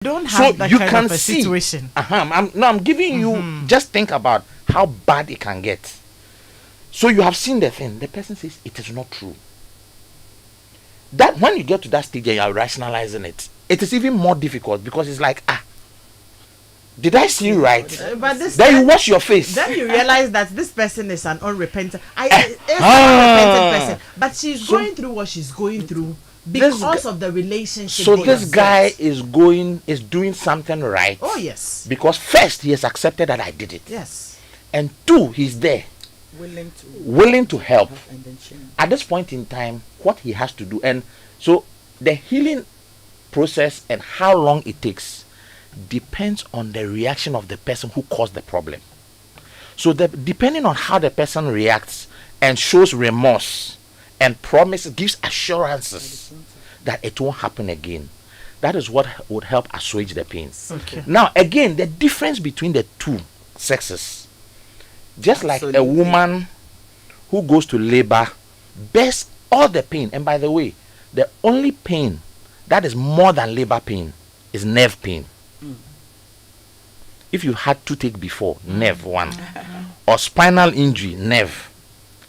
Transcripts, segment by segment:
don't have that you kind can of a see situation. I'm giving you, just think about how bad it can get. So you have seen the thing, the person says it is not true. That when you get to that stage and you are rationalizing it, it is even more difficult, because it's like, did I see right? But Then you wash your face. Then you realize that this person is an unrepentant. An unrepentant person, but she's going through what she's going through because of the relationship. So this guy is doing something right. Oh yes. Because first he has accepted that I did it. Yes. And two, he's there, willing to help. At this point in time, what he has to do, and so the healing process and how long it takes depends on the reaction of the person who caused the problem. So depending on how the person reacts and shows remorse and promises, gives assurances that it won't happen again, that is what would help assuage the pain. Okay. Now again, the difference between the two sexes, just like a woman who goes to labor bears all the pain. And by the way, the only pain that is more than labor pain is nerve pain. If you had toothache before, nerve one, or spinal injury, nerve,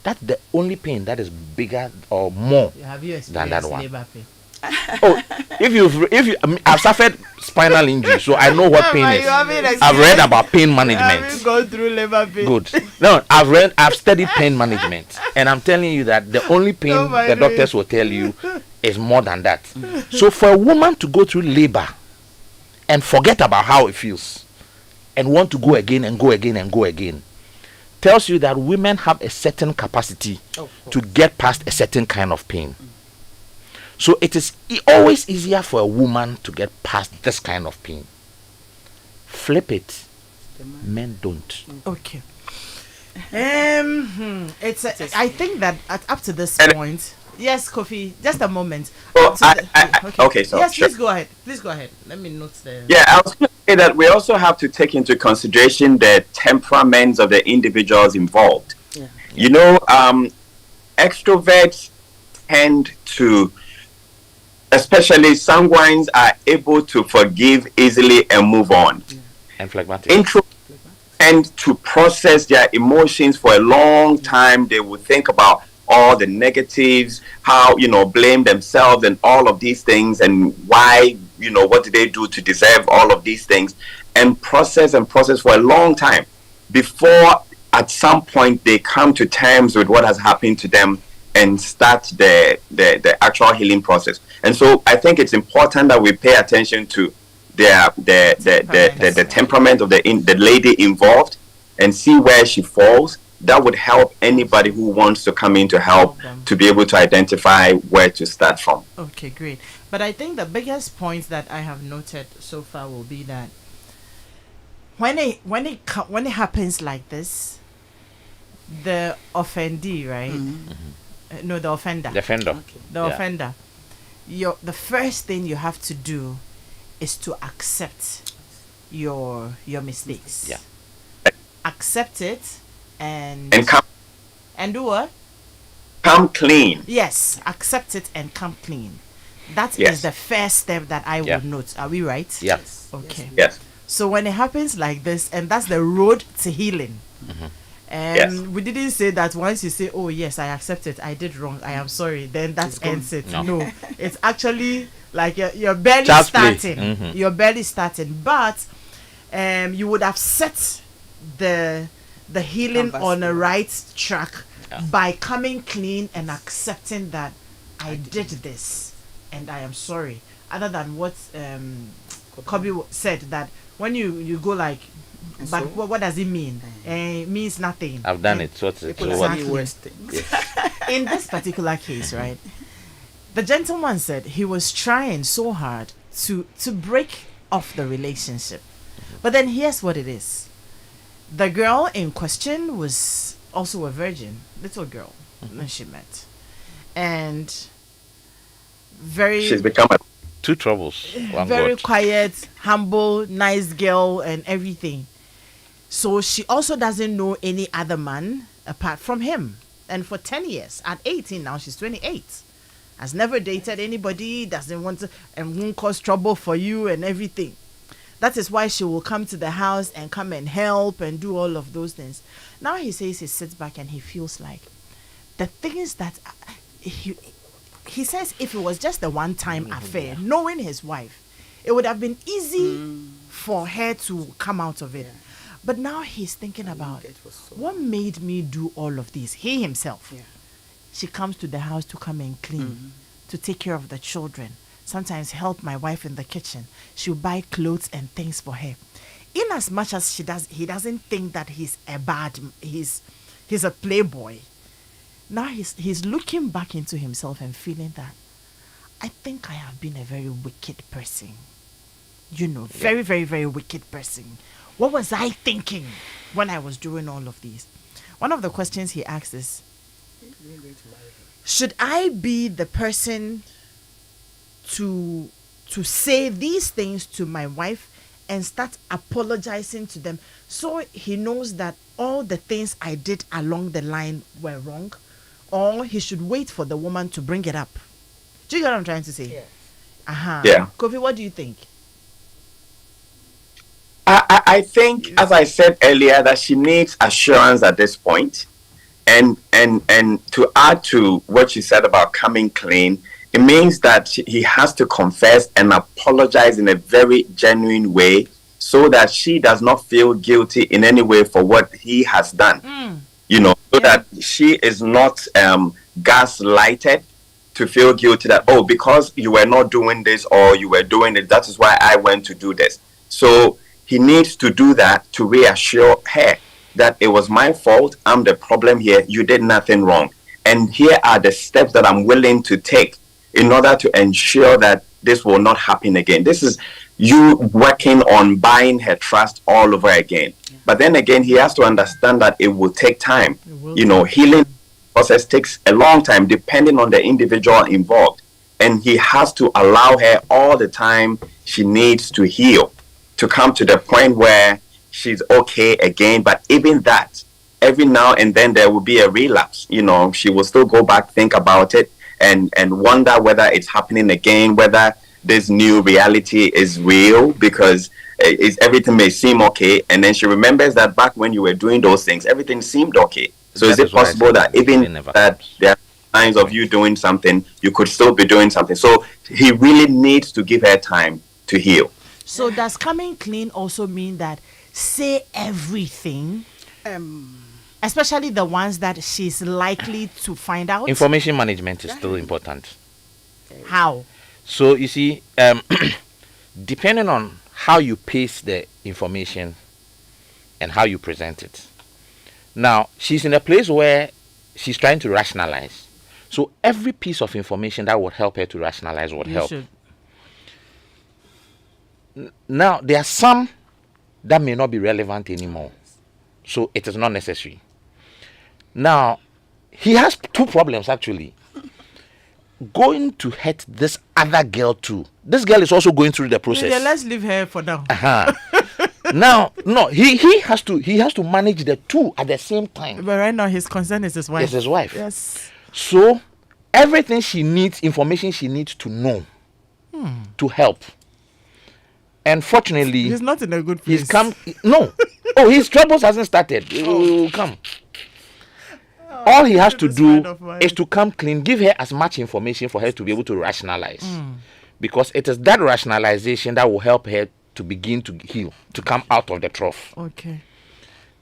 that's the only pain that is bigger or more than that one. Labor pain? Oh, I've suffered spinal injury, so I know what pain is. I've read about pain management. Have you gone through labor pain? Good. No, I've studied pain management, and I'm telling you that the only pain the doctors will tell you is more than that. So for a woman to go through labor and forget about how it feels and want to go again and go again and go again, tells you that women have a certain capacity to get past a certain kind of pain. So it is always easier for a woman to get past this kind of pain. Flip it, men don't. Okay. I think that up to this point, yes, Kofi, just a moment. Okay, so yes, sure. Please go ahead. Please go ahead. Let me note the. Yeah, I was going to say that we also have to take into consideration the temperaments of the individuals involved. Yeah. You know, extroverts tend to, especially sanguines, are able to forgive easily and move on. Yeah. And phlegmatic. Introverts tend to process their emotions for a long time. They will think about all the negatives, how, blame themselves and all of these things, and why, what did they do to deserve all of these things, and process for a long time before at some point they come to terms with what has happened to them and start the actual healing process. And so I think it's important that we pay attention to the temperament of the lady involved and see where she falls. That would help anybody who wants to come in to help to be able to identify where to start from. Okay, great. But I think the biggest point that I have noted so far will be that when it happens like this, the offendee, right? No, the offender. The offender. Okay. The offender. The first thing you have to do is to accept your mistakes. Yeah. Accept it and do what? Come clean. Yes, accept it and come clean. That is the first step that I would note. Are we right? Yes. Okay. Yes. So when it happens like this, and that's the road to healing. And we didn't say that once you say, oh yes, I accept it, I did wrong, I am sorry, then that ends it. No. It's actually like you're barely starting. You're barely starting. But you would have set the healing on a right track by coming clean and accepting that I did this and I am sorry. Other than what Kobe said, that when you go like, but what does it mean? It means nothing. I've done it. So exactly. In this particular case, right, the gentleman said he was trying so hard to break off the relationship. But then here's what it is. The girl in question was also a virgin, little girl, when she met. And she's become two troubles. Very quiet, humble, nice girl and everything. So she also doesn't know any other man apart from him. And for 10 years, at 18 now, she's 28. Has never dated anybody, doesn't want to, and won't cause trouble for you and everything. That is why she will come to the house and come and help and do all of those things. Now he says he sits back and he feels like the things that he says if it was just a one-time affair, knowing his wife, it would have been easy for her to come out of it. Yeah. But now he's thinking about what made me do all of this. He himself. Yeah. She comes to the house to come and clean, to take care of the children, sometimes help my wife in the kitchen. She'll buy clothes and things for her. In as much as he doesn't think that he's a playboy. Now he's looking back into himself and feeling that I think I have been a very wicked person. Very, very, very wicked person. What was I thinking when I was doing all of these? One of the questions he asks is, should I be the person to say these things to my wife and start apologizing to them so he knows that all the things I did along the line were wrong? Or he should wait for the woman to bring it up? Do you get what I'm trying to say? Yes. Yeah. Kofi, what do you think? I think, as I said earlier, that she needs assurance at this point. And to add to what you said about coming clean, it means that he has to confess and apologize in a very genuine way so that she does not feel guilty in any way for what he has done. So that she is not gaslighted to feel guilty that, oh, because you were not doing this or you were doing it, that is why I went to do this. So he needs to do that to reassure her that it was my fault, I'm the problem here, you did nothing wrong. And here are the steps that I'm willing to take in order to ensure that this will not happen again. This is you working on buying her trust all over again. Yeah. But then again, he has to understand that it will take time. Healing process takes a long time depending on the individual involved. And he has to allow her all the time she needs to heal, to come to the point where she's okay again. But even that, every now and then there will be a relapse. She will still go back, think about it, and wonder whether it's happening again, whether this new reality is real, because everything may seem okay. And then she remembers that back when you were doing those things, everything seemed okay. So is it possible that even that there are signs of you doing something, you could still be doing something? So he really needs to give her time to heal. So does coming clean also mean that say everything, especially the ones that she's likely to find out? Information management is still important. How? So you see, depending on how you pace the information and how you present it. Now, she's in a place where she's trying to rationalize. So every piece of information that would help her to rationalize would help. Now, there are some that may not be relevant anymore. So it is not necessary. Now, he has two problems actually. Going to hurt this other girl too. This girl is also going through the process. Yeah, let's leave her for now. Now, no, he has to manage the two at the same time. But right now his concern is his wife. It's his wife. Yes. So everything she needs, information she needs to know to help. And fortunately, he's not in a good place. He's come. No. His troubles hasn't started. He will come. All he has to do is to come clean, give her as much information for her to be able to rationalize. Because it is that rationalization that will help her to begin to heal, to come out of the trough. Okay.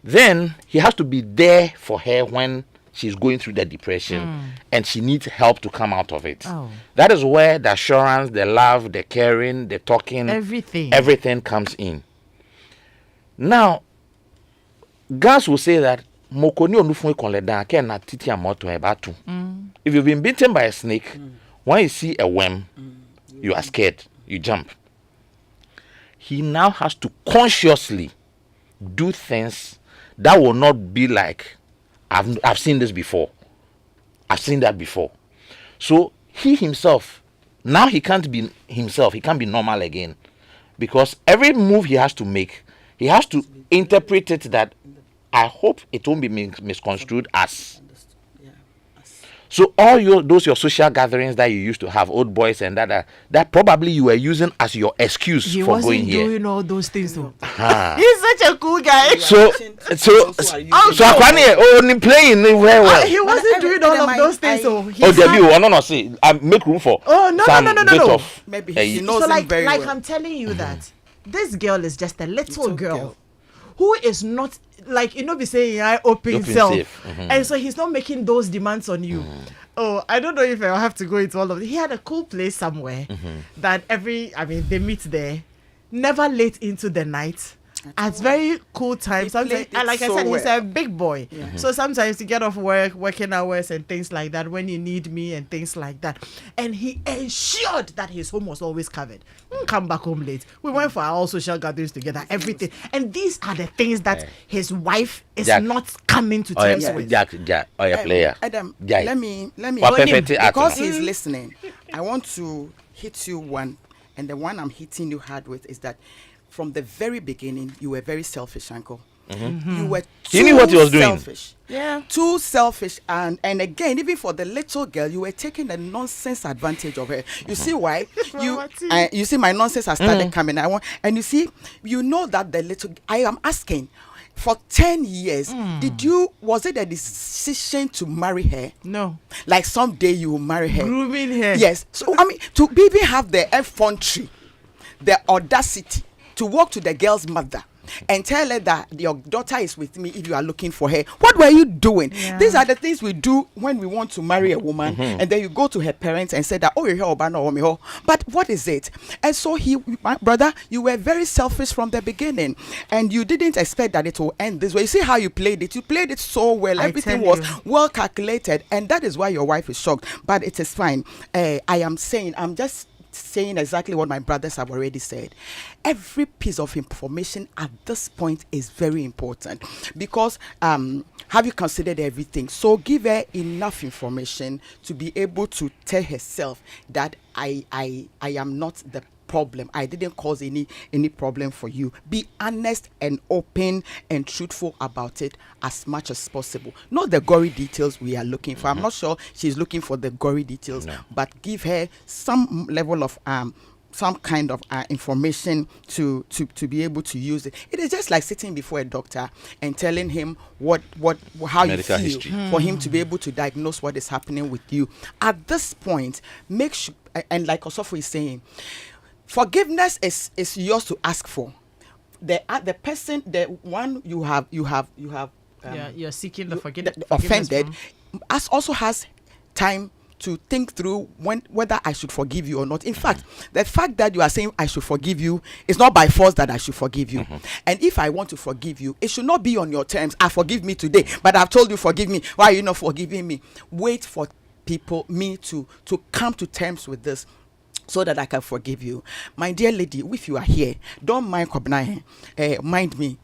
Then he has to be there for her when she's going through the depression and she needs help to come out of it. That is where the assurance, the love, the caring, the talking, everything comes in. Now, Gans will say that if you've been bitten by a snake, when you see a worm, you are scared, you jump. He now has to consciously do things that will not be like, I've seen this before, I've seen that before. So he himself, now he can't be himself, he can't be normal again, because every move he has to make, he has to interpret it that I hope it won't be misconstrued as. So all your social gatherings that you used to have, old boys and that probably you were using as your excuse for going here. He wasn't doing all those things though. He's such a cool guy. So Akwani only playing very well. He wasn't doing all of those things. No, see, I make room for. Oh no. Maybe he knows so him very well. Like I'm telling you that this girl is just a little girl who is not like, be saying I open self, and so he's not making those demands on you. Oh, I don't know if I'll have to go into all of it. He had a cool place somewhere that they meet there, never late into the night. At very cool times. Sometimes, like I said, he's a big boy. Yeah. So sometimes you get off work, working hours and things like that when you need me and things like that. And he ensured that his home was always covered. Come back home late. We went for our social gatherings together, everything. And these are the things that his wife is not coming to terms with. Player. Adam, let me because he's listening. I want to hit you one, and the one I'm hitting you hard with is that from the very beginning, you were very selfish, uncle. You were too knew what he was selfish. doing. Yeah. Too selfish. And again, even for the little girl, you were taking a nonsense advantage of her. You see why? You see my nonsense has started coming. And you see, you know that the little... I am asking, for 10 years, was it a decision to marry her? No. Like someday you will marry her? Grooming her. Yes. So, to even have the effrontery, the audacity, to walk to the girl's mother and tell her that your daughter is with me if you are looking for her. What were you doing? Yeah. These are the things we do when we want to marry a woman, and then you go to her parents and say that, oh, you're here, but what is it? And so my brother, you were very selfish from the beginning, and you didn't expect that it will end this way. You see how you played it? You played it so well. Everything was well calculated, and that is why your wife is shocked. But it is fine. I'm just saying exactly what my brothers have already said. Every piece of information at this point is very important, because have you considered everything? So give her enough information to be able to tell herself that I am not the problem. I didn't cause any problem for you. Be honest and open and truthful about it as much as possible. Not the gory details we are looking for. I'm not sure she's looking for the gory details, but give her some level of some kind of information to be able to use it. It is just like sitting before a doctor and telling him how medical you feel for him to be able to diagnose what is happening with you. At this point, make sure, and like Osofo is saying, forgiveness is yours to ask for. The person, the one you're seeking the forgiveness. Offended, also has time to think through whether I should forgive you or not. In fact, the fact that you are saying I should forgive you is not by force that I should forgive you. And if I want to forgive you, it should not be on your terms. Forgive me today, but I've told you forgive me. Why are you not forgiving me? Wait for me to come to terms with this, so that I can forgive you. My dear lady, if you are here, don't mind Kobnai. Mind me.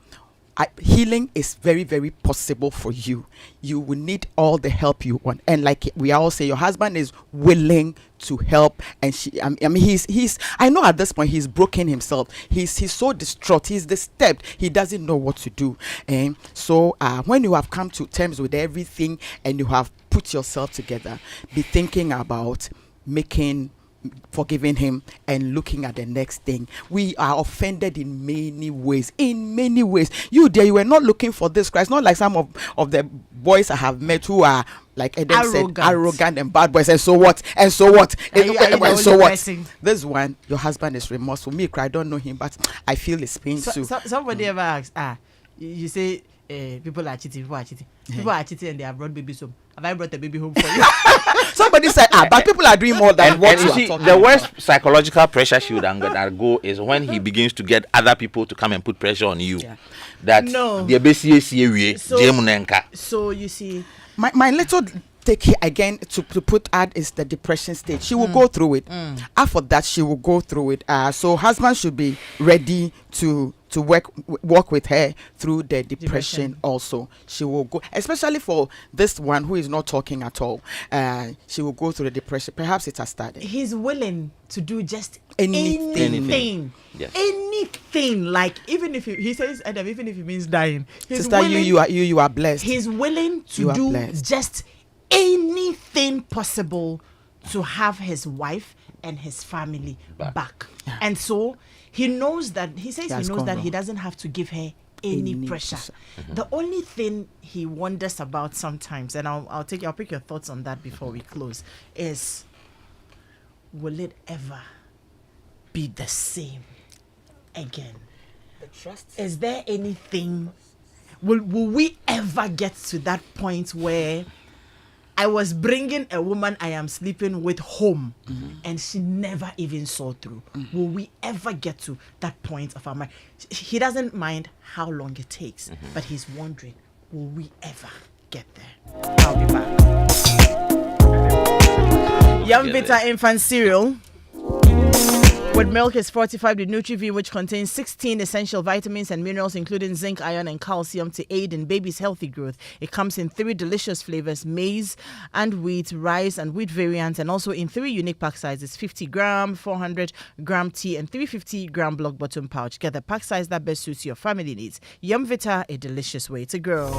Healing is very, very possible for you. You will need all the help you want. And like we all say, your husband is willing to help. And he's I know at this point he's broken himself. He's so distraught. He's disturbed. He doesn't know what to do. And so when you have come to terms with everything and you have put yourself together, be thinking about forgiving him and looking at the next thing. We are offended in many ways. You were not looking for this Christ. Not like some of the boys I have met who are, like Edem said, arrogant and bad boys. And so what? And so what? And so what? This one, your husband is remorseful. Me, I don't know him, but I feel his pain too. Somebody ever asks, you say people are cheating. People are cheating and they have brought babies home. Have I brought the baby home for you? Somebody said, but people are doing more than what you are talking the worst psychological pressure she would undergo is when he begins to get other people to come and put pressure on you. Yeah. That so you see, my little take here again to put add is the depression stage. She will go through it. After that, she will go through it. So husband should be ready to work with her through the depression also. She will go, especially for this one who is not talking at all. She will go through the depression. Perhaps it has started. He's willing to do just anything. Yes. Anything. Like even if he says, Adam, even if it means dying, sister, you are blessed. He's willing to do just anything possible to have his wife and his family back. And so he knows that, he says he knows that he doesn't have to give her any pressure. The only thing he wonders about sometimes, and I'll pick your thoughts on that before we close, is will it ever be the same again? The trust. Is there anything, will we ever get to that point where I was bringing a woman I am sleeping with home and she never even saw through? Will we ever get to that point of our marriage? He doesn't mind how long it takes, but he's wondering, will we ever get there? I'll be back. Young Vita infant cereal with milk is fortified with Nutri-V, which contains 16 essential vitamins and minerals, including zinc, iron, and calcium, to aid in baby's healthy growth. It comes in 3 delicious flavors: maize and wheat, rice and wheat variants, and also in 3 unique pack sizes: 50 gram, 400 gram tea, and 350 gram block bottom pouch. Get the pack size that best suits your family needs. Young Vita, a delicious way to grow.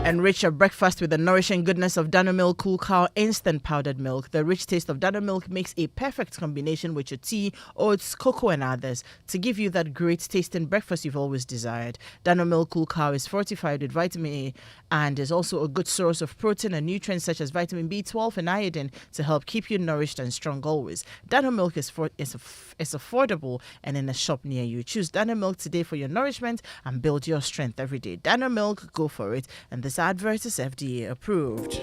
Enrich your breakfast with the nourishing goodness of Dano Milk Cool Cow Instant Powdered Milk. The rich taste of Dano Milk makes a perfect combination with your tea, oats, cocoa, and others to give you that great tasting breakfast you've always desired. Dano Milk Cool Cow is fortified with vitamin A and is also a good source of protein and nutrients such as vitamin B12 and iodine to help keep you nourished and strong always. Dano Milk is affordable and in a shop near you. Choose Dano Milk today for your nourishment and build your strength every day. Dano Milk, go for it. And this advert is FDA approved.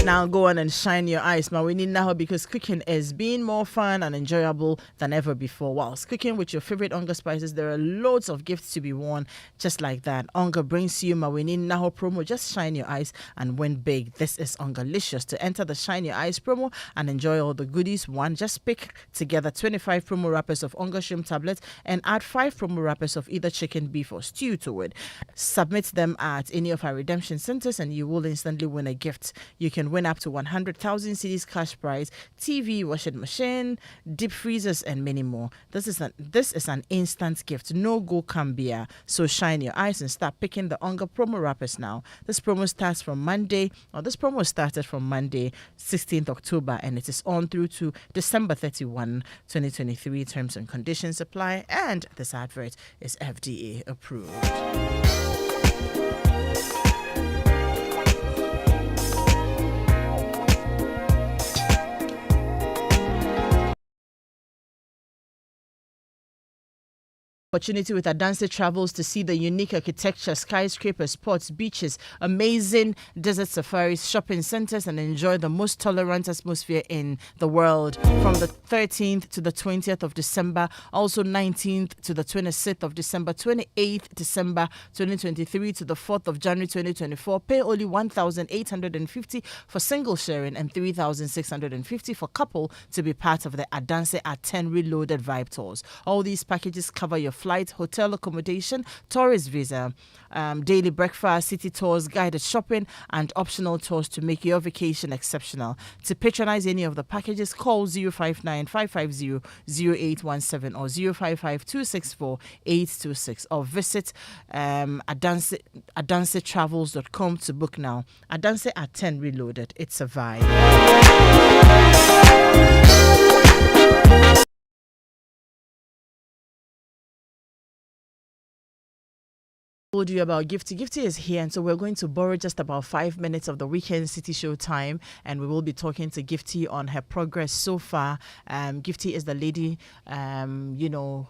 Now go on and shine your eyes, man. We need now, because cooking is being more fun and enjoyable than ever before. Whilst cooking with your favorite Onga spices, there are loads of gifts to be won just like that. Onga brings you my We Need Now promo. Just shine your eyes and win big. This is Ongalicious. To enter the Shine Your Eyes promo and enjoy all the goodies, just pick together 25 promo wrappers of Onga shrimp tablets and add 5 promo wrappers of either chicken, beef, or stew to it. Submit them at any of our redemption centers and you will instantly win a gift. You can win up to 100,000 cedis cash prize, TV, washing machine, deep freezers, and many more. This is an instant gift. No go cambia. So shine your eyes and start picking the Onga promo wrappers now. This promo started from Monday, 16th October, and it is on through to December 31, 2023. Terms and conditions apply, and this advert is FDA approved. Opportunity with Adanse Travels to see the unique architecture, skyscrapers, sports, beaches, amazing desert safaris, shopping centers, and enjoy the most tolerant atmosphere in the world from the 13th to the 20th of December, also 19th to the 26th of December, 28th December 2023 to the 4th of January 2024. Pay only 1,850 for single sharing and 3,650 for couple to be part of the Adanse at 10 Reloaded Vibe Tours. All these packages cover your flight, hotel accommodation, tourist visa, daily breakfast, city tours, guided shopping, and optional tours to make your vacation exceptional. To patronize any of the packages, call 059-550-0817 or 055-264-826 or visit AdanseTravels.com to book now. Adanse at 10 Reloaded. It's a vibe. Told you about Gifty. Gifty is here, and so we're going to borrow just about 5 minutes of the weekend City Show time, and we will be talking to Gifty on her progress so far. Gifty is the lady,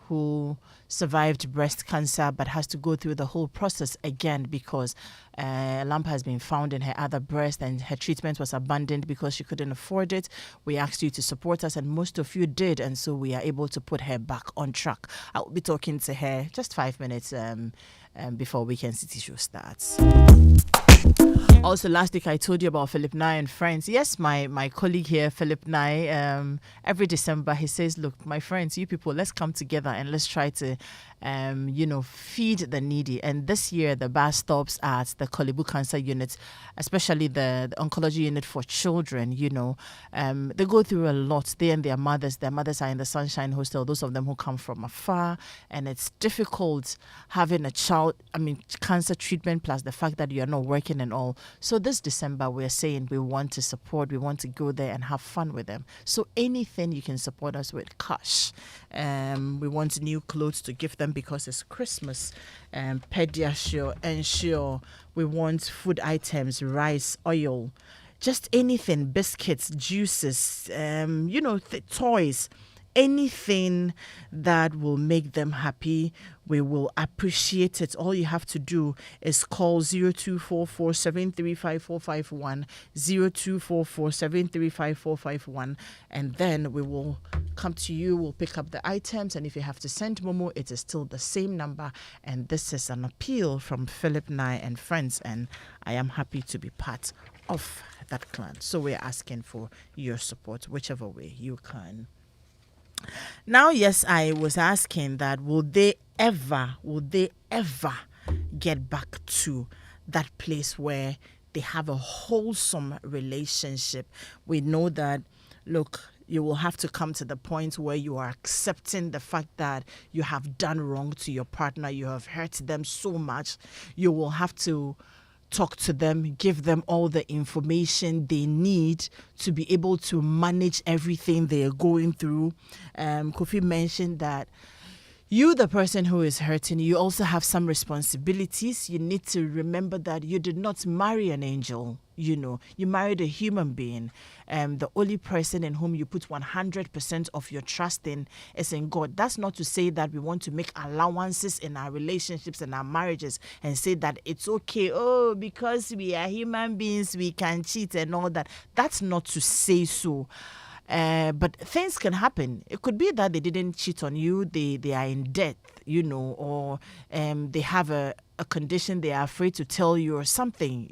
who survived breast cancer but has to go through the whole process again because a lump has been found in her other breast and her treatment was abandoned because she couldn't afford it. We asked you to support us, and most of you did, and so we are able to put her back on track. I'll be talking to her just 5 minutes before Weekend City Show starts. Also, last week I told you about Philip Nye and friends. Yes, my colleague here, Philip Nye, every December he says, look, my friends, you people, let's come together and let's try to, feed the needy. And this year, the bar stops at the Kolebu Cancer Unit, especially the oncology unit for children, they go through a lot. They and their mothers are in the Sunshine Hostel, those of them who come from afar. And it's difficult having a child, cancer treatment plus the fact that you're not working and all. So this December, we're saying we want to support, we want to go there and have fun with them. So anything you can support us with, cash. We want new clothes to give them because it's Christmas. Pediasure, Ensure. We want food items, rice, oil, just anything, biscuits, juices, toys. Anything that will make them happy, we will appreciate it. All you have to do is call 0244-735-451, 0244-735-451, and then we will come to you, we'll pick up the items, and if you have to send Momo, it is still the same number. And this is an appeal from Philip Nye and friends, and I am happy to be part of that clan. So we're asking for your support, whichever way you can. Now, yes, I was asking that will they ever get back to that place where they have a wholesome relationship? We know that, look, you will have to come to the point where you are accepting the fact that you have done wrong to your partner, you have hurt them so much. You will have to talk to them, give them all the information they need to be able to manage everything they are going through. Kofi mentioned that you, the person who is hurting, you also have some responsibilities. You need to remember that you did not marry an angel. You married a human being. The only person in whom you put 100% of your trust in is in God. That's not to say that we want to make allowances in our relationships and our marriages and say that it's okay, because we are human beings, we can cheat and all that. That's not to say so. But things can happen. It could be that they didn't cheat on you, they are in debt, or they have a condition they are afraid to tell you or something,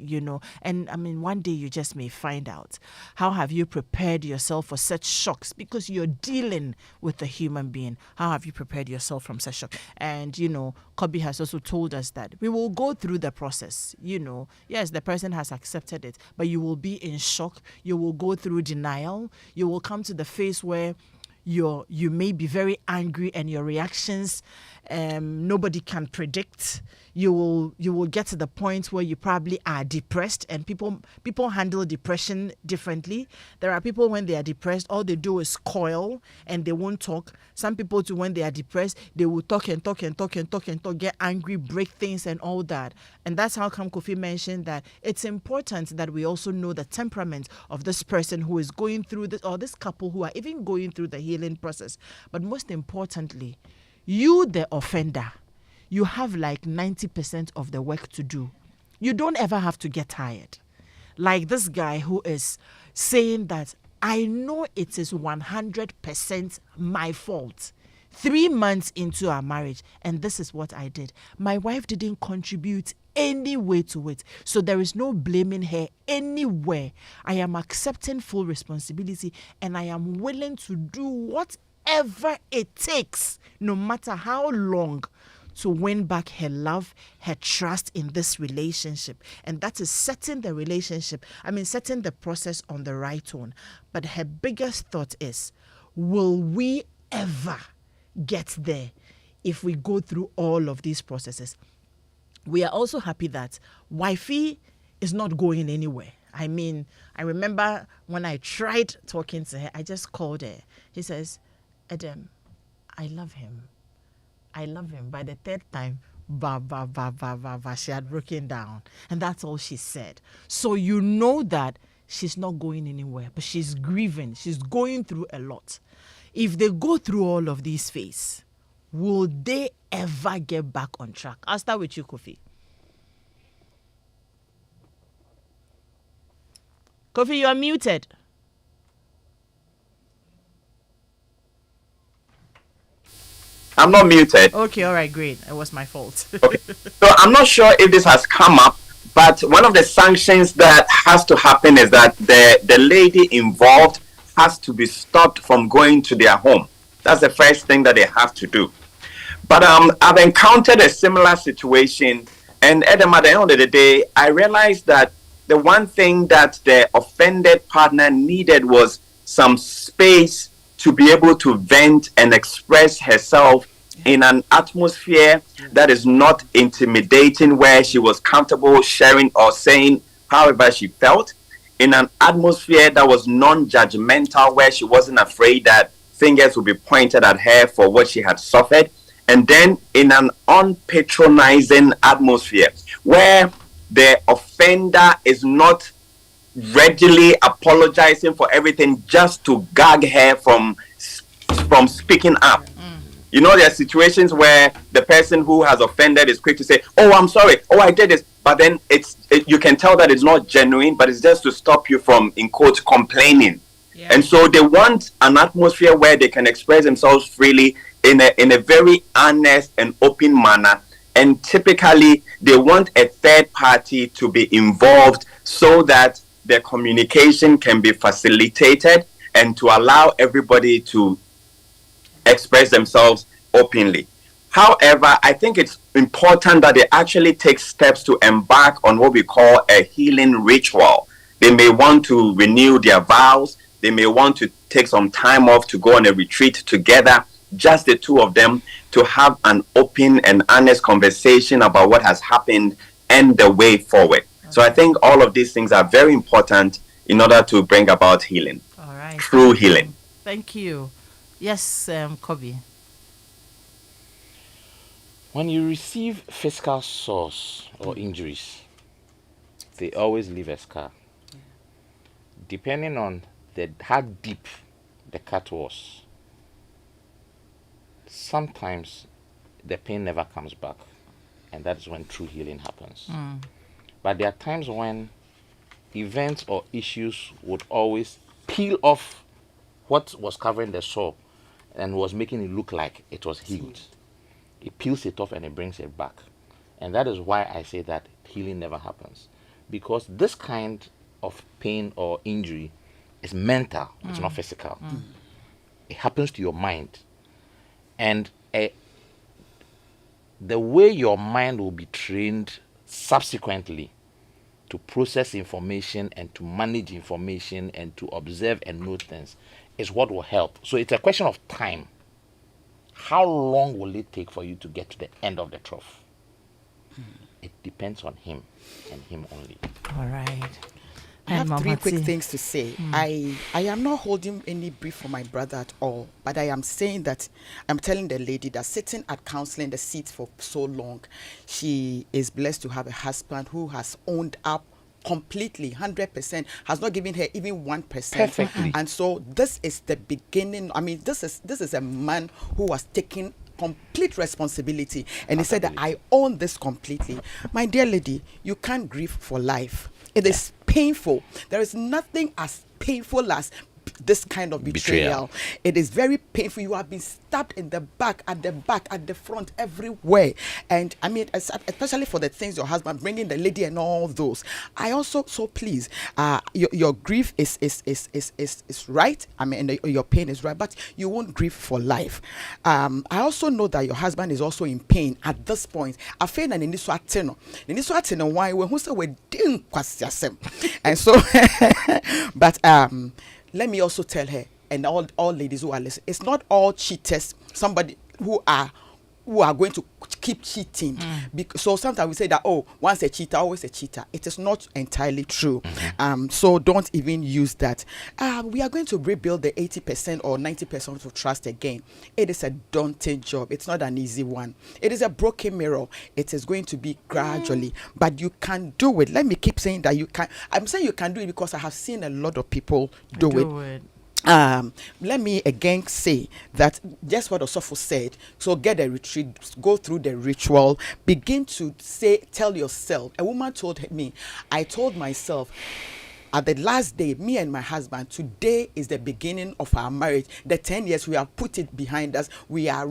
and one day you just may find out. How have you prepared yourself for such shocks? Because you're dealing with a human being. How have you prepared yourself from such shock? And Kobe has also told us that we will go through the process. Yes, the person has accepted it, but you will be in shock. You will go through denial. You will come to the phase where you may be very angry and your reactions nobody can predict. You will get to the point where you probably are depressed, and people handle depression differently. There are people when they are depressed, all they do is coil and they won't talk. Some people too, when they are depressed, they will talk, get angry, break things and all that. And that's how come Kofi mentioned that it's important that we also know the temperament of this person who is going through this, or this couple who are even going through the healing process. But most importantly, you, the offender, you have like 90% of the work to do. You don't ever have to get tired. Like this guy who is saying that I know it is 100% my fault. 3 months into our marriage, and this is what I did. My wife didn't contribute any way to it. So there is no blaming her anywhere. I am accepting full responsibility, and I am willing to do whatever it takes, no matter how long, to win back her love, her trust in this relationship. And that is setting the setting the process on the right tone. But her biggest thought is, will we ever get there if we go through all of these processes? We are also happy that wifey is not going anywhere. I remember when I tried talking to her, I just called her. He says, Edem, I love him. By the third time, she had broken down. And that's all she said. So you know that she's not going anywhere, but she's grieving. She's going through a lot. If they go through all of these phases, will they ever get back on track? I'll start with you, Kofi. Kofi, you are muted. I'm not muted. Okay, all right, great. It was my fault. Okay. So I'm not sure if this has come up, But one of the sanctions that has to happen is that the lady involved has to be stopped from going to their home. That's the first thing that they have to do. But I've encountered a similar situation, and at the end of the day, I realized that the one thing that the offended partner needed was some space to be able to vent and express herself in an atmosphere that is not intimidating, where she was comfortable sharing or saying however she felt, in an atmosphere that was non-judgmental, where she wasn't afraid that fingers would be pointed at her for what she had suffered, and then in an unpatronizing atmosphere where the offender is not readily apologizing for everything just to gag her from speaking up. You know, there are situations where the person who has offended is quick to say, "Oh, I'm sorry. Oh, I did this." But then you can tell that it's not genuine, but it's just to stop you from, in quotes, complaining. Yeah. And so they want an atmosphere where they can express themselves freely in a very honest and open manner. And typically, they want a third party to be involved so that the communication can be facilitated and to allow everybody to express themselves openly. However, I think it's important that they actually take steps to embark on what we call a healing ritual. They may want to renew their vows. They may want to take some time off to go on a retreat together, just the two of them, to have an open and honest conversation about what has happened and the way forward. Okay. So I think all of these things are very important in order to bring about healing. All right. True healing. Thank you. Yes, Kobe. When you receive physical sores or injuries, they always leave a scar. Depending on how deep the cut was, sometimes the pain never comes back, and that is when true healing happens. But there are times when events or issues would always peel off what was covering the sore and was making it look like it was healed. It peels it off and it brings it back. And that is why I say that healing never happens. Because this kind of pain or injury is mental, it's not physical. It happens to your mind. And the way your mind will be trained subsequently to process information and to manage information and to observe and note things is what will help. So it's a question of time. How long will it take for you to get to the end of the trough? It depends on him and him only. All right. I have three quick things to say. I am not holding any brief for my brother at all, but I am saying that I'm telling the lady that sitting at counseling the seat for so long, she is blessed to have a husband who has owned up completely, 100%, has not given her even 1%. Perfectly. And so this is the beginning. I mean, this is a man who was taking complete responsibility, and he said that I own this completely. My dear lady, you can't grieve for life. It is painful. There is nothing as painful as this kind of betrayal. It is very painful. You have been stabbed in the back, at the front, everywhere. And I mean, especially for the things your husband bringing the lady and all those. I also, so please, your grief is right. I mean, your pain is right, but you won't grieve for life. I also know that your husband is also in pain at this point. I feel an initial why when who say we didn't question, and so, but let me also tell her and all ladies who are listening, it's not all cheaters, somebody who are going to keep cheating. So sometimes we say that, oh, once a cheater, always a cheater. It is not entirely true. So don't even use that. We are going to rebuild the 80% or 90% of trust again. It is a daunting job. It's not an easy one. It is a broken mirror. It is going to be gradually, but you can do it. Let me keep saying that you can. I'm saying you can do it because I have seen a lot of people do it. Let me again say that just what Osofo said. So get a retreat, go through the ritual, begin to tell yourself. A woman told me, I told myself, at the last day, me and my husband, today is the beginning of our marriage. The 10 years we have put it behind us. We are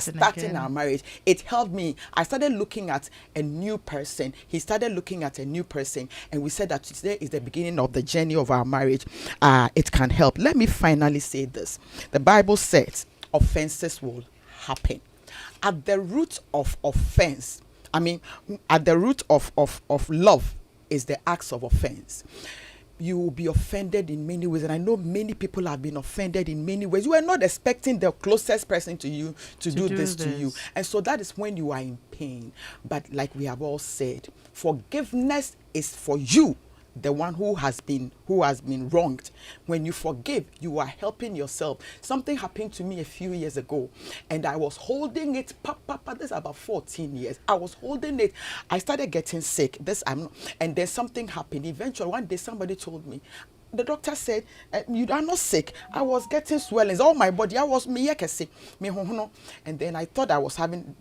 starting our marriage. It helped me. I started looking at a new person. He started looking at a new person, and we said that today is the beginning of the journey of our marriage. It can help. Let me finally say this. The Bible says offenses will happen. At the root of offense, at the root of love is the acts of offense. You will be offended in many ways, and I know many people have been offended in many ways. You are not expecting the closest person to you to do this to you, and so that is when you are in pain. But like we have all said, forgiveness is for you, the one who has been wronged. When you forgive, you are helping yourself. Something happened to me a few years ago, and I was holding it. This is about 14 years. I was holding it. I started getting sick. And then something happened. Eventually, one day somebody told me, the doctor said, you are not sick. I was getting swellings all my body. I was and then I thought I was having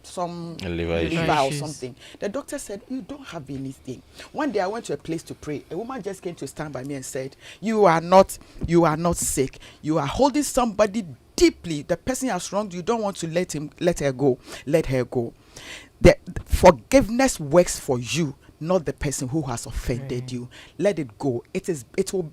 some liver or something. The doctor said, you don't have anything. One day I went to a place to pray. A woman just came to stand by me and said, you are not sick. You are holding somebody deeply. The person has wronged you. You don't want to let her go. The forgiveness works for you, not the person who has offended you. Let it go. It will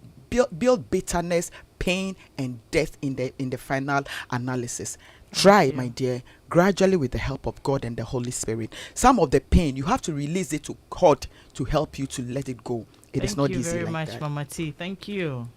build bitterness, pain, and death in the final analysis. Try, my dear, gradually with the help of God and the Holy Spirit. Some of the pain, you have to release it to God to help you to let it go. It is not easy like that. Thank you very much, Mama T. Thank you.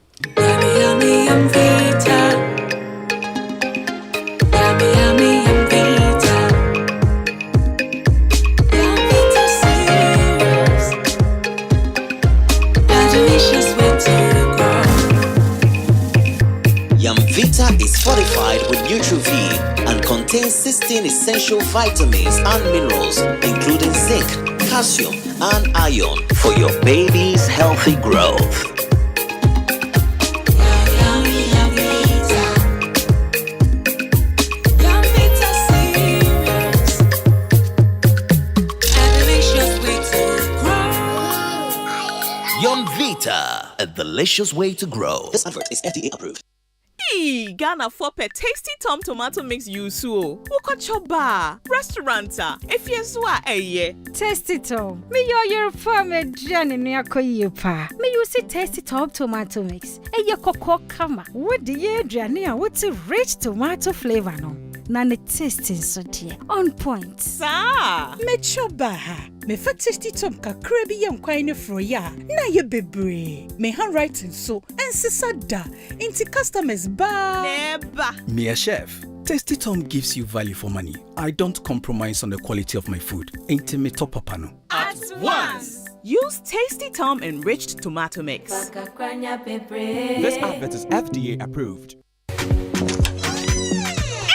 Vita is fortified with Nutri-V and contains 16 essential vitamins and minerals, including zinc, calcium, and iron for your baby's healthy growth. Yum Vita, a delicious way to grow. This advert is FDA approved. Ghana for tasty Tom tomato mix yusu. Ukochoba restauranta. If yeswa eye. Tasty Tom. Me your farmer Jenny Niakoyipa. Me use tasty Tom tomato mix. Eye koko kama. What the ye Jania? What's a rich tomato flavor no? Nane tasting so dear. On point. Sa. Me choba. Me fa tasty Tom kakra bi yam kwan ne froya. Na ye bebre. Me handwriting so ensisada. Inti customers ba. Never. Me a chef. Tasty Tom gives you value for money. I don't compromise on the quality of my food. Ain't me top papano. At once. Use Tasty Tom enriched tomato mix. This advert is FDA approved.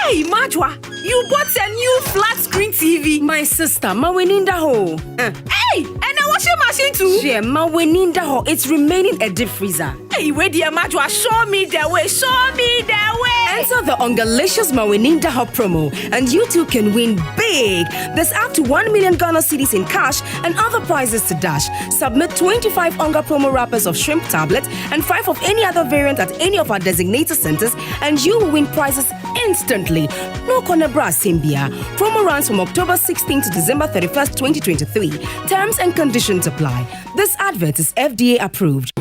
Hey, Majwa, you bought a new flat screen TV. My sister, Maweninda ho. Hey, and a washing machine too. Yeah, Maweninda ho. It's remaining a deep freezer. Hey, where dear Majwa, show me the way. Show me the way. Enter the Ungalicious Maweninda ho promo, and you too can win big. There's up to 1 million Ghana cedis in cash and other prizes to dash. Submit 25 Unga promo wrappers of shrimp tablet and 5 of any other variant at any of our designated centers, and you will win prizes instantly. No Conebra Simbia. Promo runs from October 16 to December 31st, 2023. Terms and conditions apply. This advert is FDA approved.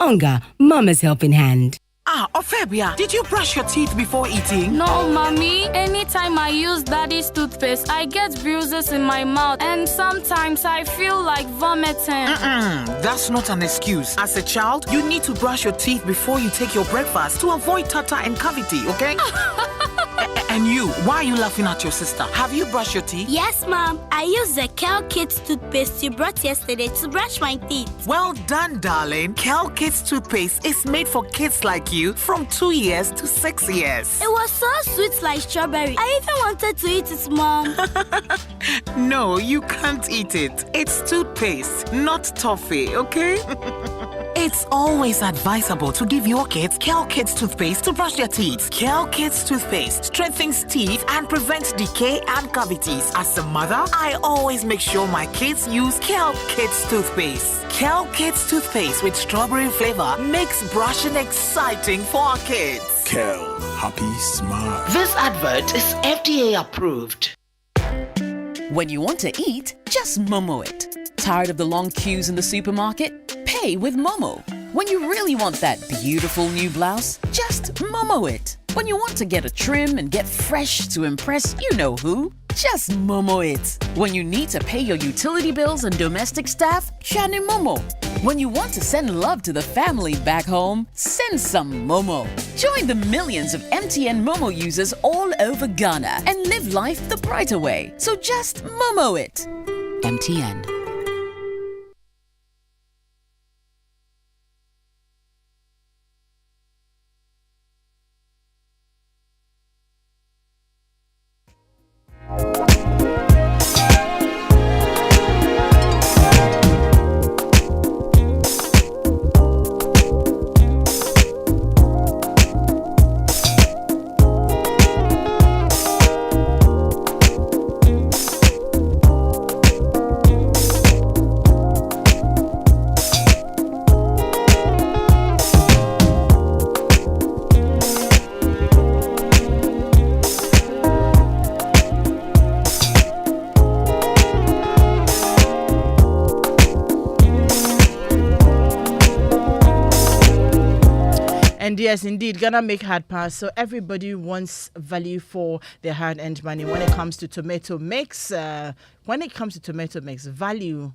Onga, Mama's helping hand. Ophelia, did you brush your teeth before eating? No, Mommy. Anytime I use Daddy's toothpaste, I get bruises in my mouth and sometimes I feel like vomiting. That's not an excuse. As a child, you need to brush your teeth before you take your breakfast to avoid tartar and cavity, okay? And you, why are you laughing at your sister? Have you brushed your teeth? Yes, Mom. I used the Kel Kids toothpaste you brought yesterday to brush my teeth. Well done, darling. Kel Kids toothpaste is made for kids like you from 2 years to 6 years. It was so sweet like strawberry. I even wanted to eat it, Mom. No, you can't eat it. It's toothpaste, not toffee, okay? It's always advisable to give your kids Kel Kids toothpaste to brush their teeth. Kel Kids toothpaste strengthens teeth and prevents decay and cavities. As a mother, I always make sure my kids use Kel Kids toothpaste. Kel Kids toothpaste with strawberry flavor makes brushing exciting for our kids. Kel, happy smile. This advert is FDA approved. When you want to eat, just Momo it. Tired of the long queues in the supermarket? Pay with Momo. When you really want that beautiful new blouse, just Momo it. When you want to get a trim and get fresh to impress you know who, just Momo it. When you need to pay your utility bills and domestic staff, Shani Momo. When you want to send love to the family back home, send some Momo. Join the millions of MTN Momo users all over Ghana and live life the brighter way. So just Momo it. MTN. Yes, indeed, Ghana make hard pass. So everybody wants value for their hard-earned money. When it comes to tomato mix, value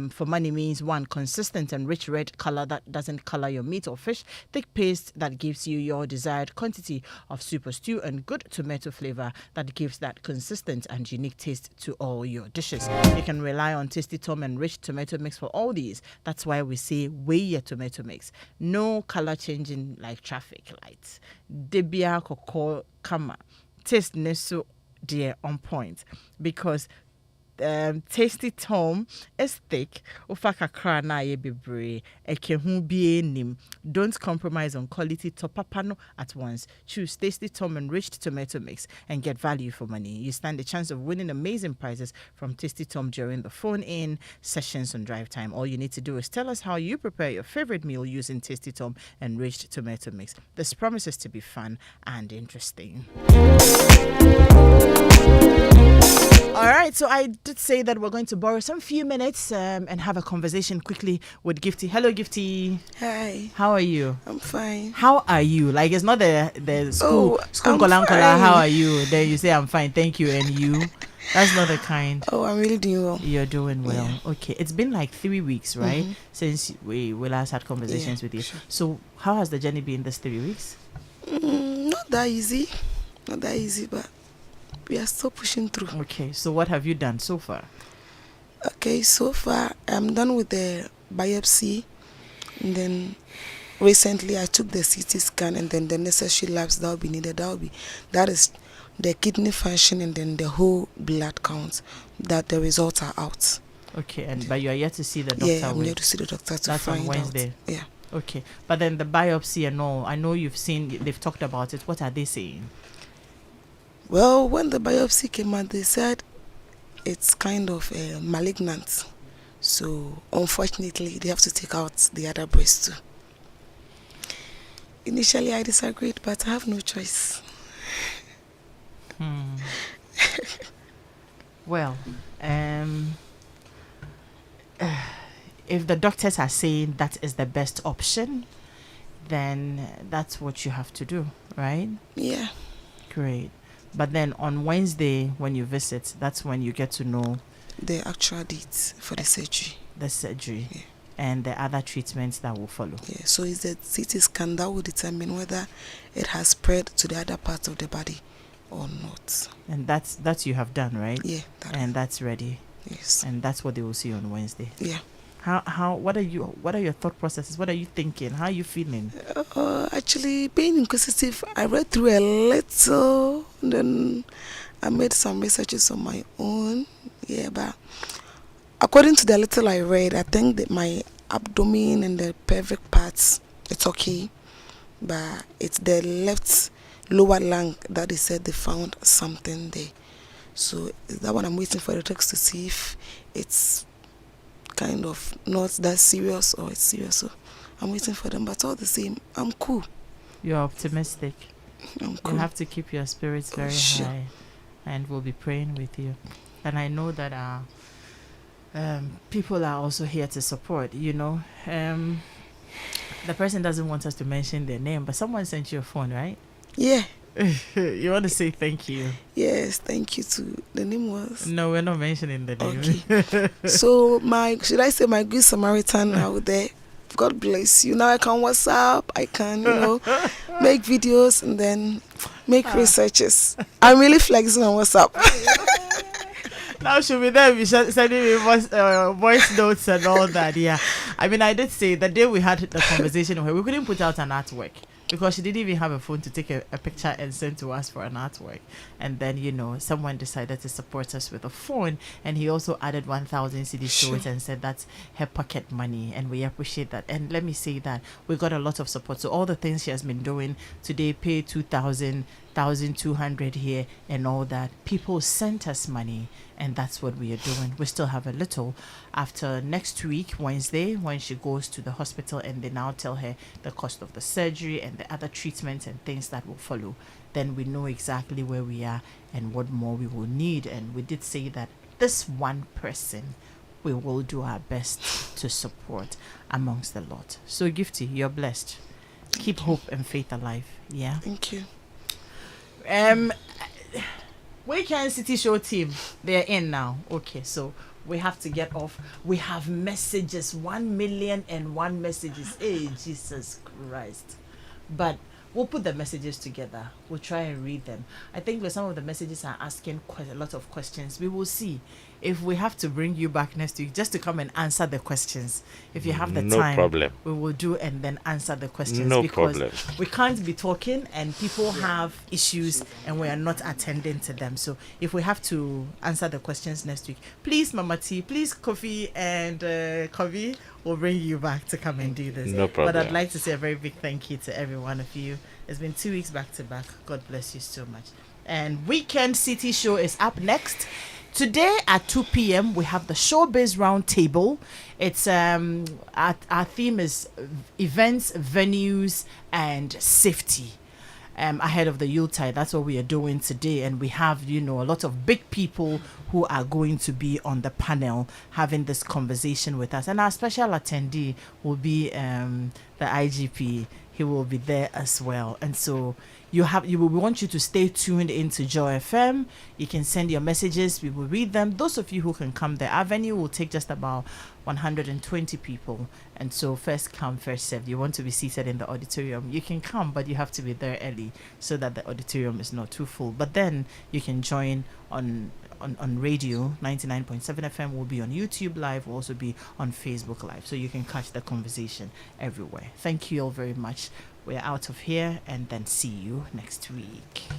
for money means one, consistent and rich red color that doesn't color your meat or fish, thick paste that gives you your desired quantity of soup or stew, and good tomato flavor that gives that consistent and unique taste to all your dishes. You can rely on Tasty Tom and rich tomato mix for all these. That's why we say weigh your tomato mix. No color changing like traffic lights. Debia koko kama. Taste neso dear on point, because Tasty Tom is thick. Ufaka na ye bebre. Ekehu bie nim. Don't compromise on quality. Topapano at once. Choose Tasty Tom enriched tomato mix and get value for money. You stand a chance of winning amazing prizes from Tasty Tom during the phone-in sessions on Drive Time. All you need to do is tell us how you prepare your favorite meal using Tasty Tom enriched tomato mix. This promises to be fun and interesting. All right, so I did say that we're going to borrow some few minutes and have a conversation quickly with Gifty. Hello, Gifty. Hi. How are you? I'm fine. How are you? Like, it's not the school kola. How are you? Then you say I'm fine, thank you, and you. That's not the kind. Oh, I'm really doing well. You're doing well. Yeah. Okay, it's been like 3 weeks, right? Mm-hmm. Since we last had conversations with you. Sure. So how has the journey been this 3 weeks? Not that easy, but we are still pushing through. Okay, so what have you done so far? Okay, so far I'm done with the biopsy, and then recently I took the CT scan, and then the necessary labs that will be needed. That is the kidney function and then the whole blood count. That the results are out. Okay, but you are yet to see the doctor. Yeah, I'm yet to see the doctor to That's find on Wednesday. out. Yeah. Okay, but then the biopsy and all, I know they've talked about it. What are they saying? Well, when the biopsy came out, they said it's kind of malignant. So, unfortunately, they have to take out the other breast too. Initially, I disagreed, but I have no choice. Well, if the doctors are saying that is the best option, then that's what you have to do, right? Yeah. Great. But then on Wednesday, when you visit, that's when you get to know the actual dates for the surgery. The surgery. Yeah. And the other treatments that will follow. Yeah, so it's the CT scan that will determine whether it has spread to the other parts of the body or not. And that's you have done, right? Yeah. That's ready. Yes. And that's what they will see on Wednesday. Yeah. What are your thought processes? What are you thinking? How are you feeling? Actually, being inquisitive, I read through a little, then I made some researches on my own. Yeah, but according to the little I read, I think that my abdomen and the pelvic parts, it's okay. But it's the left lower lung that they said they found something there. So that one I'm waiting for the text to see if it's kind of not that serious or it's serious. So I'm waiting for them, but all the same, I'm cool. You're optimistic. I'm cool. You have to keep your spirits very high, and we'll be praying with you. And I know that people are also here to support, you know. The person doesn't want us to mention their name, but someone sent you a phone, right? Yeah. You want to say thank you? Yes, thank you too. The name was... No, we're not mentioning the name. Okay. So should I say my good Samaritan out there? God bless you. Now I can WhatsApp, I can, make videos and then make researches. I'm really flexing on WhatsApp. Now she'll be there sending me voice notes and all that. Yeah, I mean, I did say the day we had the conversation where we couldn't put out an artwork because she didn't even have a phone to take a picture and send to us for an artwork. And then, someone decided to support us with a phone, and he also added 1,000 cedis to it and said that's her pocket money, and we appreciate that. And let me say that we got a lot of support. So all the things she has been doing today, pay 2,000, 1,200 here and all that, people sent us money, and that's what we are doing. We still have a little. After next week, Wednesday, when she goes to the hospital and they now tell her the cost of the surgery and the other treatments and things that will follow, then we know exactly where we are and what more we will need. And we did say that this one person we will do our best to support amongst the lot. So Gifty, you're blessed. Keep hope and faith alive. Yeah. Thank you. Weekend City Show team, they're in now. Okay, so we have to get off. We have messages, 1,000,001 messages. Hey, Jesus Christ. But we'll put the messages together. We'll try and read them. I think some of the messages are asking quite a lot of questions. We will see if we have to bring you back next week just to come and answer the questions. If you have the time, problem. We will do and then answer the questions. No because problem. We can't be talking and people have issues and we are not attending to them. So if we have to answer the questions next week, please, Mama T, please, Kofi and Kofi will bring you back to come and do this. No problem. But I'd like to say a very big thank you to every one of you. It's been 2 weeks back to back. God bless you so much. And Weekend City Show is up next. Today at 2 p.m. we have the Showbiz Roundtable. It's our theme is events, venues, and safety. Ahead of the Yuletide, that's what we are doing today, and we have a lot of big people who are going to be on the panel having this conversation with us, and our special attendee will be the IGP. He will be there as well, and so we want you to stay tuned into Joy FM. You can send your messages, we will read them. Those of you who can come there, our venue will take just about 120 people, and so first come, first served. You want to be seated in the auditorium, you can come, but you have to be there early so that the auditorium is not too full. But then you can join on radio. 99.7 FM will be on YouTube Live, will also be on Facebook Live, so you can catch the conversation everywhere. Thank you all very much. We're out of here, and then see you next week.